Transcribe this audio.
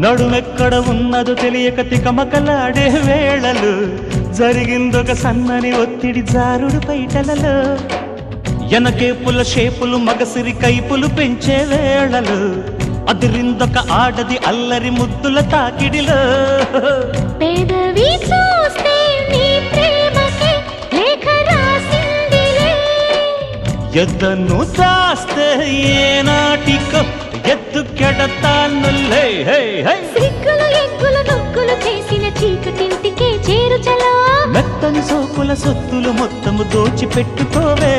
నడుమెక్కడ ఉన్నదో తెలియక తికమకలాడే వేళలు జరిగిందొక సన్నని ఒత్తిడి జారుడు పైటలలో ఎనకేపుల షేపులు మగసిరి కైపులు పెంచే వేళలు అదిరిందొక ఆడది అల్లరి ముద్దుల తాకిడిలో పెదవి చూస్తే నీ ప్రేమకే లేఖ రాసిందిలే ఎద్దను దాస్తే ఏనాటికో ఎత్తుకెడతానులే సిగ్గులు ఎగ్గులు నొక్కులు చేసిన చీకటింటికే చేరు చలో మెత్తని సోకుల సొత్తులు మొత్తము దోచిపెట్టుకోవే